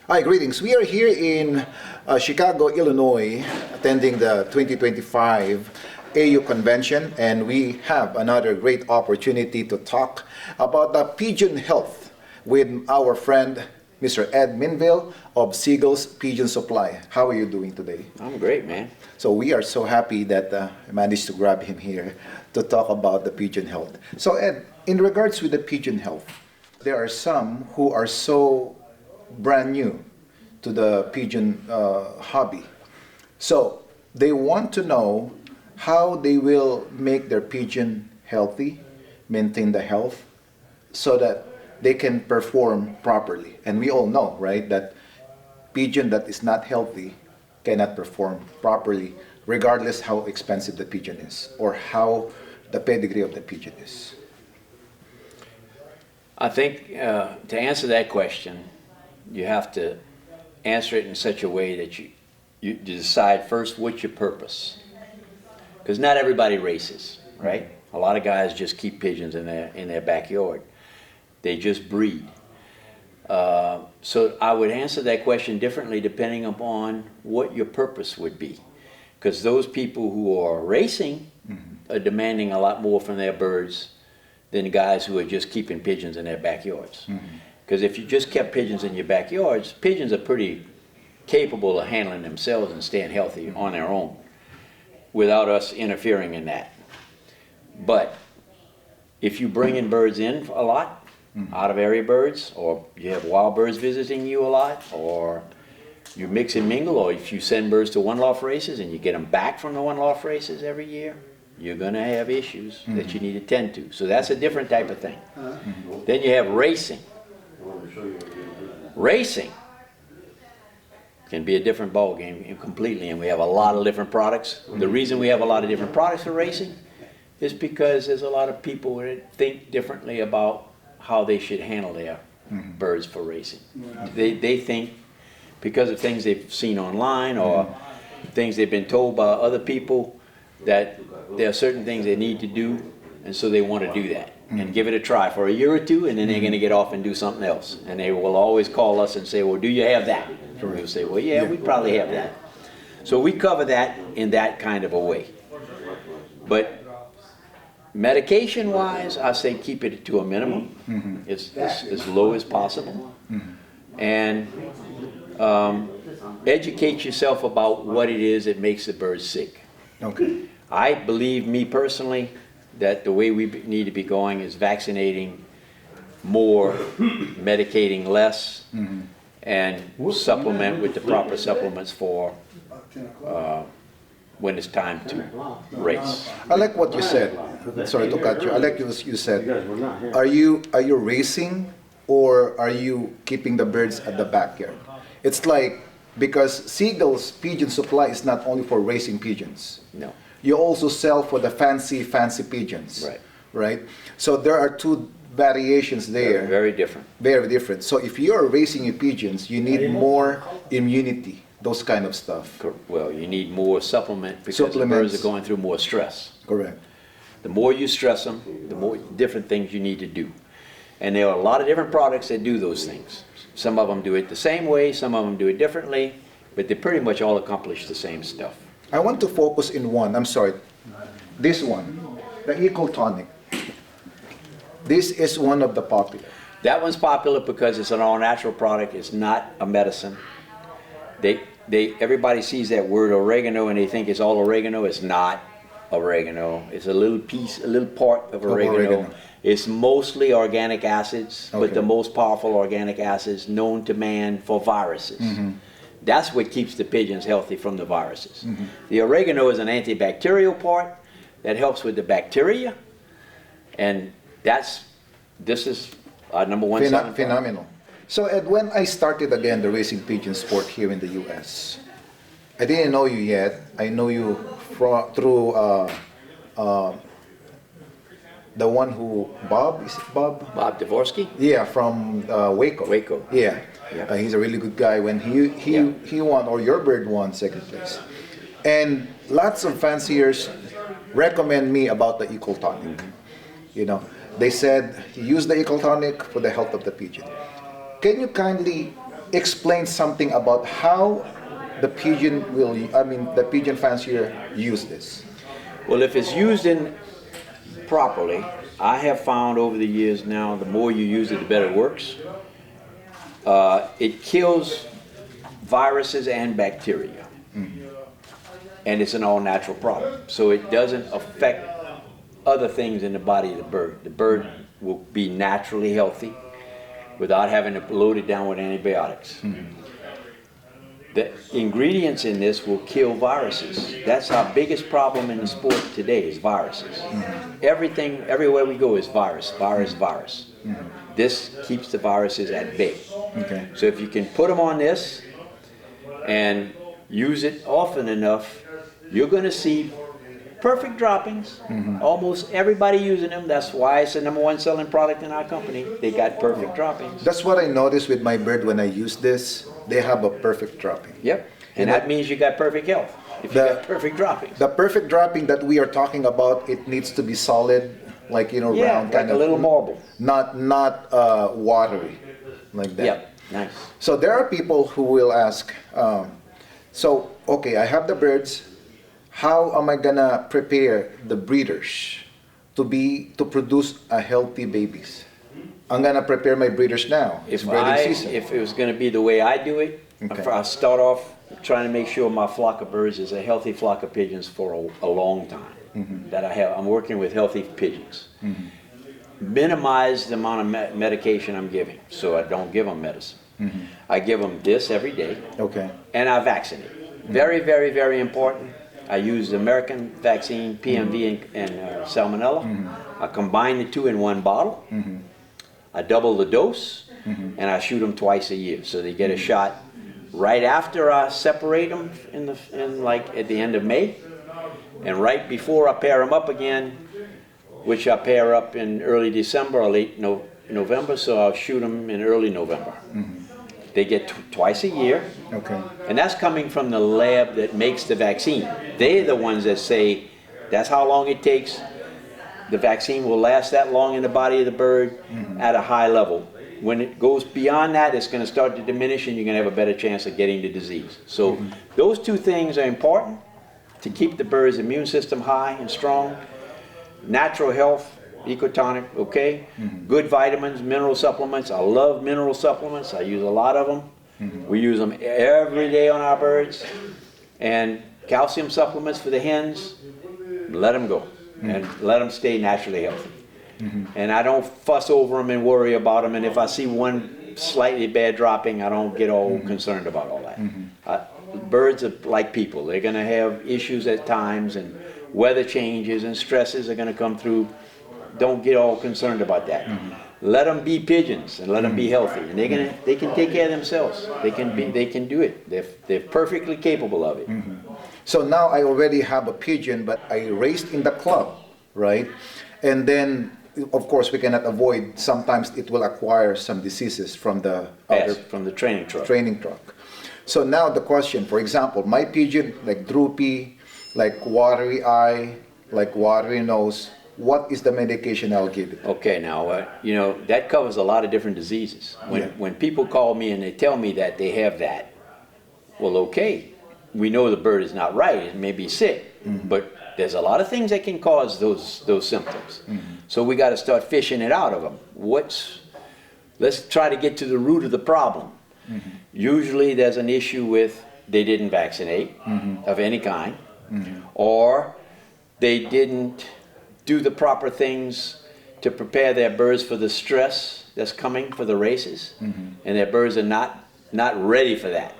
Hi, greetings. We are here in Chicago, Illinois, attending the 2025 AU Convention, and we have another great opportunity to talk about the pigeon health with our friend, Mr. Ed Minvielle of Seagulls Pigeon Supply. How are you doing today? I'm great, man. So we are so happy that I managed to grab him here to talk about the pigeon health. So Ed, in regards with the pigeon health, there are some who are so brand new to the pigeon hobby. So they want to know how they will make their pigeon healthy, maintain the health, so that they can perform properly. And we all know, right, that pigeon that is not healthy cannot perform properly, regardless how expensive the pigeon is or how the pedigree of the pigeon is. I think to answer that question, you have to answer it in such a way that you decide first what's your purpose. Because not everybody races, right? A lot of guys just keep pigeons in their backyard. They just breed. So I would answer that question differently depending upon what your purpose would be. Because those people who are racing are demanding a lot more from their birds than guys who are just keeping pigeons in their backyards. Because if you just kept pigeons in your backyards, pigeons are pretty capable of handling themselves and staying healthy on their own without us interfering in that. But if you bring in birds in a lot, out of area birds, or you have wild birds visiting you a lot, or you mix and mingle, or if you send birds to one-loft races and you get them back from the one-loft races every year, you're going to have issues that you need to tend to. So that's a different type of thing. Then you have racing. Racing can be a different ball game completely, and we have a lot of different products. The reason we have a lot of different products for racing is because there's a lot of people that think differently about how they should handle their birds for racing. They think because of things they've seen online or things they've been told by other people that there are certain things they need to do, and so they want to do that and give it a try for a year or two, and then they're going to get off and do something else. And they will always call us and say, well, do you have that? And we'll say, well, yeah, we probably have that. So we cover that in that kind of a way. But medication-wise, I say keep it to a minimum, as low as possible. And educate yourself about what it is that makes the bird sick. Okay. I believe, me personally, that the way we need to be going is vaccinating more, medicating less, and supplement with the proper supplements for when it's time to race. I like what you said. Sorry to cut you. I like what you said. Are you racing, or are you keeping the birds at the backyard? It's like, because Seagulls Pigeon Supply is not only for racing pigeons. No. You also sell for the fancy pigeons. Right. Right? So there are two variations there. Very different. Very different. So if you're racing your pigeons, you need more immunity, those kind of stuff. Well, you need more supplement because the birds are going through more stress. Correct. The more you stress them, the more different things you need to do. And there are a lot of different products that do those things. Some of them do it the same way, some of them do it differently, but they pretty much all accomplish the same stuff. I want to focus in one. I'm sorry. This one, the Eco Tonic. This is one of the popular. That one's popular because it's an all-natural product. It's not a medicine. Everybody sees that word oregano and they think it's all oregano. It's not oregano. It's a little piece, a little part of oregano. It's mostly organic acids, but the most powerful organic acids known to man for viruses. That's what keeps the pigeons healthy from the viruses. The oregano is an antibacterial part that helps with the bacteria, and this is our number one selling product. Phenomenal. So Ed, when I started again the racing pigeon sport here in the U.S., I didn't know you yet. I know you through the one who, Bob, is it Bob? Bob Deworming? Yeah, from Waco. Waco. Yeah. Yeah. He's a really good guy. When he won, or your bird won second place. And lots of fanciers recommend me about the Eco Tonic. You know, they said use the Eco Tonic for the health of the pigeon. Can you kindly explain something about how the pigeon will, I mean, the pigeon fancier use this? Well, if it's used in properly, I have found over the years now, the more you use it, the better it works. It kills viruses and bacteria. And it's an all-natural product. So it doesn't affect other things in the body of the bird. The bird will be naturally healthy without having to load it down with antibiotics. The ingredients in this will kill viruses. That's our biggest problem in the sport today is viruses. Everything, everywhere we go is virus, virus, virus. This keeps the viruses at bay. Okay. So if you can put them on this and use it often enough, you're going to see perfect droppings. Almost everybody using them. That's why it's the #1 selling product in our company. They got perfect droppings. That's what I noticed with my bird when I use this. They have a perfect dropping. Yep. And that means you got perfect health. If you got perfect droppings. The perfect dropping that we are talking about, it needs to be solid, like, you know, Yeah, round, like kind a of, little marble. not watery, like that. Yep. Nice. So there are people who will ask, so, okay, I have the birds. How am I gonna prepare the breeders to produce a healthy babies? I'm gonna prepare my breeders now. It's breeding season. If it was going to be the way I do it, Okay. I'll start off trying to make sure my flock of birds is a healthy flock of pigeons for a long time. That I'm working with healthy pigeons. Minimize the amount of medication I'm giving, so I don't give them medicine. I give them this every day, Okay. and I vaccinate. Very, very, very important. I use the American vaccine, PMV and Salmonella. I combine the two in one bottle. I double the dose, and I shoot them twice a year. So they get a shot right after I separate them like at the end of May, and right before I pair them up again, which I pair up in early December or late November. So I'll shoot them in early November. They get twice a year. Okay. And that's coming from the lab that makes the vaccine. They're the ones that say that's how long it takes. The vaccine will last that long in the body of the bird at a high level. When it goes beyond that, it's going to start to diminish and you're going to have a better chance of getting the disease. So those two things are important to keep the bird's immune system high and strong. Natural health, Ecotonic, okay? Good vitamins, mineral supplements. I love mineral supplements. I use a lot of them. We use them every day on our birds. And calcium supplements for the hens, let them go. And let them stay naturally healthy. And I don't fuss over them and worry about them. And if I see one slightly bad dropping, I don't get all concerned about all that. Birds are like people. They're going to have issues at times, and weather changes and stresses are going to come through. Don't get all concerned about that. Let them be pigeons and let them be healthy, and they can take care of themselves. They can do it. They're perfectly capable of it. So now I already have a pigeon, but I raised in the club, right? And then, of course, we cannot avoid. Sometimes it will acquire some diseases from the Yes, from the training truck. training truck. So now the question, for example, my pigeon, like droopy, like watery eye, like watery nose. What is the medication I'll give it? Okay, now, you know, that covers a lot of different diseases. When people call me and they tell me that they have that, well, okay, we know the bird is not right, it may be sick, but there's a lot of things that can cause those symptoms. So we got to start fishing it out of them. Let's try to get to the root of the problem. Usually there's an issue with they didn't vaccinate of any kind, or they didn't do the proper things to prepare their birds for the stress that's coming for the races, and their birds are not ready for that.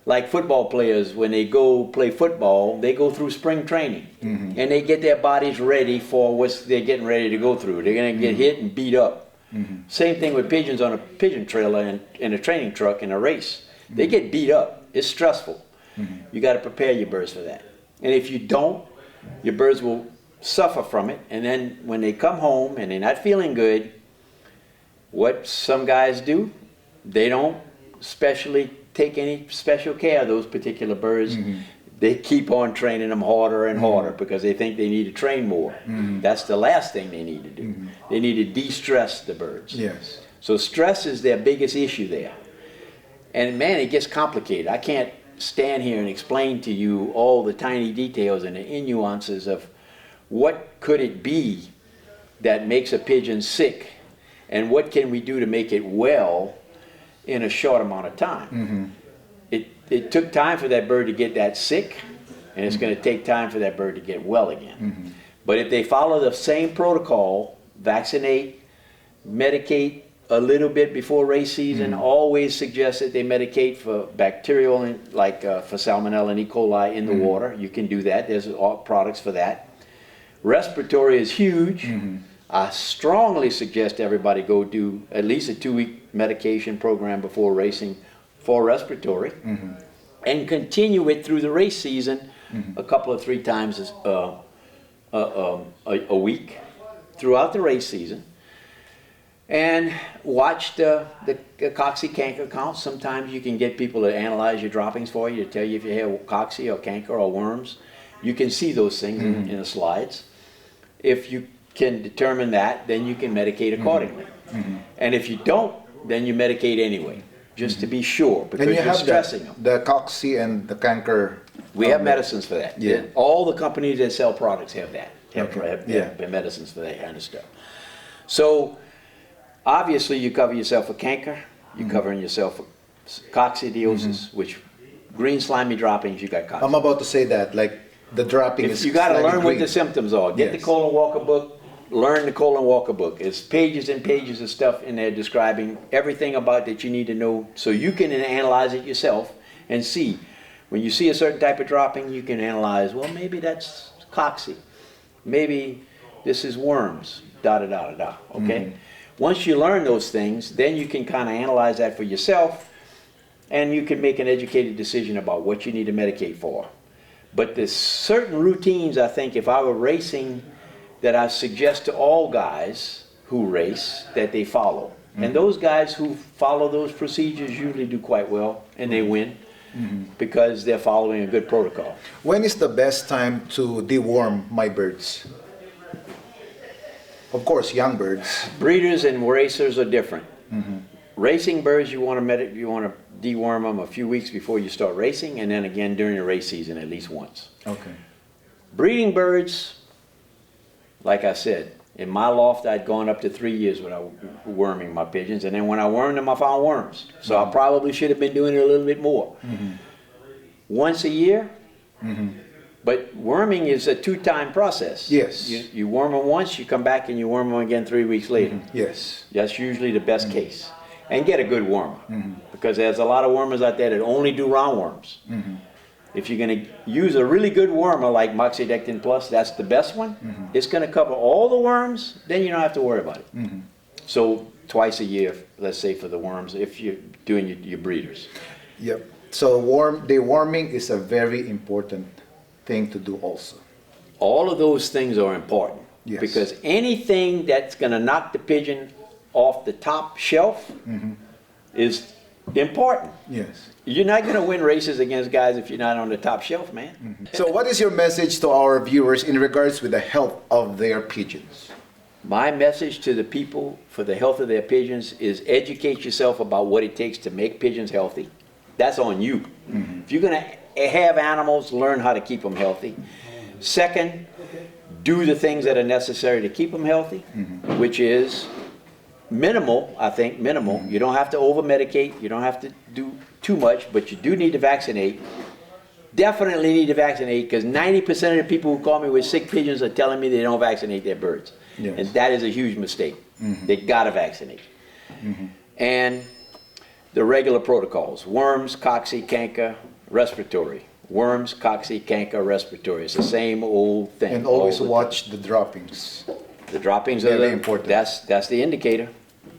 Like football players, when they go play football, they go through spring training, and they get their bodies ready for what they're getting ready to go through. They're going to get hit and beat up. Same thing with pigeons on a pigeon trailer and in a training truck in a race. They get beat up. It's stressful. You got to prepare your birds for that. And if you don't, your birds will suffer from it, and then when they come home and they're not feeling good, what some guys do, they don't specially take any special care of those particular birds. They keep on training them harder and harder because they think they need to train more. That's the last thing they need to do. They need to de-stress the birds. Yes. So stress is their biggest issue there. And man, it gets complicated. I can't stand here and explain to you all the tiny details and the nuances of what could it be that makes a pigeon sick, and what can we do to make it well in a short amount of time. It took time for that bird to get that sick, and it's going to take time for that bird to get well again. But if they follow the same protocol, vaccinate, medicate a little bit before race season, always suggest that they medicate for bacterial, like for Salmonella and E. coli in the water. You can do that. There's all products for that. Respiratory is huge. I strongly suggest everybody go do at least a 2-week medication program before racing for respiratory, and continue it through the race season a couple of 3 times a week throughout the race season. And watch the cocci canker count. Sometimes you can get people to analyze your droppings for you to tell you if you have cocci or canker or worms. You can see those things in the slides. If you can determine that, then you can medicate accordingly. And if you don't, then you medicate anyway, just to be sure, because you're stressing them. The cocci and the canker. We have medicines for that. Yeah. All the companies that sell products have that. Have medicines for that kind of stuff. So obviously you cover yourself with canker, you're covering yourself with coccidiosis, which green slimy droppings, you got cocci. I'm about to say that, like the dropping is You got to learn green. what the symptoms are. Get the Colin Walker book, learn the Colin Walker book. It's pages and pages of stuff in there describing everything about that you need to know, so you can analyze it yourself and see. When you see a certain type of dropping, you can analyze, well, maybe that's cocci. Maybe this is worms, da-da-da-da-da, okay? Once you learn those things, then you can kind of analyze that for yourself, and you can make an educated decision about what you need to medicate for. But there's certain routines, I think, if I were racing, that I suggest to all guys who race that they follow. And those guys who follow those procedures usually do quite well, and they win, because they're following a good protocol. When is the best time to deworm my birds? Of course, young birds. Breeders and racers are different. Racing birds, you want to deworm them a few weeks before you start racing, and then again during the race season at least once. Okay. Breeding birds, like I said, in my loft I'd gone up to 3 years without worming my pigeons, and then when I wormed them I found worms. So I probably should have been doing it a little bit more. Once a year, but worming is a 2-time process. Yes. You worm them once, you come back and you worm them again 3 weeks later. Yes. That's usually the best case. And get a good wormer, because there's a lot of wormers out there that only do roundworms. If you're going to use a really good wormer like Moxidectin Plus, that's the best one. It's going to cover all the worms, then you don't have to worry about it. So twice a year, let's say, for the worms, if you're doing your breeders. Yep. So deworming is a very important thing to do also. All of those things are important. Yes. Because anything that's going to knock the pigeon off the top shelf is important. Yes. You're not going to win races against guys if you're not on the top shelf, man. So what is your message to our viewers in regards with the health of their pigeons? My message to the people for the health of their pigeons is educate yourself about what it takes to make pigeons healthy. That's on you. If you're going to have animals, learn how to keep them healthy. Second, do the things that are necessary to keep them healthy, which is minimal, I think, minimal. You don't have to over-medicate. You don't have to do too much, but you do need to vaccinate. Definitely need to vaccinate, because 90% of the people who call me with sick pigeons are telling me they don't vaccinate their birds. Yes. And that is a huge mistake. They got to vaccinate. And the regular protocols: worms, cocci, canker, respiratory. Worms, cocci, canker, respiratory. It's the same old thing. And always watch the droppings. The droppings are Very important. That's the indicator.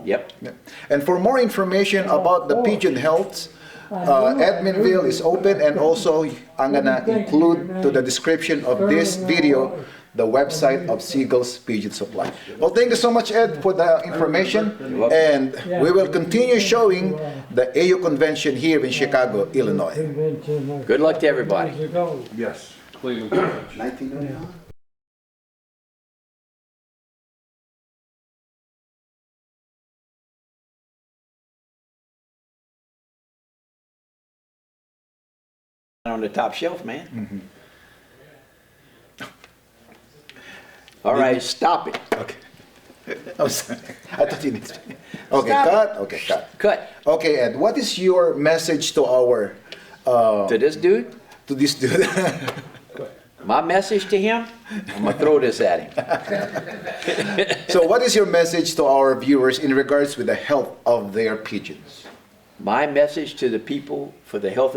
Yep. Yeah. And for more information about the pigeon health, Minvielle is open, and also I'm gonna include to the description of this video the website of Seagull's Pigeon Supply. Well, thank you so much, Ed, for the information, and we will continue showing the AU convention here in Chicago, Illinois. Good luck to everybody. Yes. Cleveland. 1999. on the top shelf, man. All right, stop it. Okay. I'm sorry. I thought you needed. Okay, Stop cut. Okay, cut. Cut. Okay, Ed, what is your message to our To this dude, to this dude? my message to him, I'm gonna throw this at him. So, what is your message to our viewers in regards with the health of their pigeons? My message to the people for the health of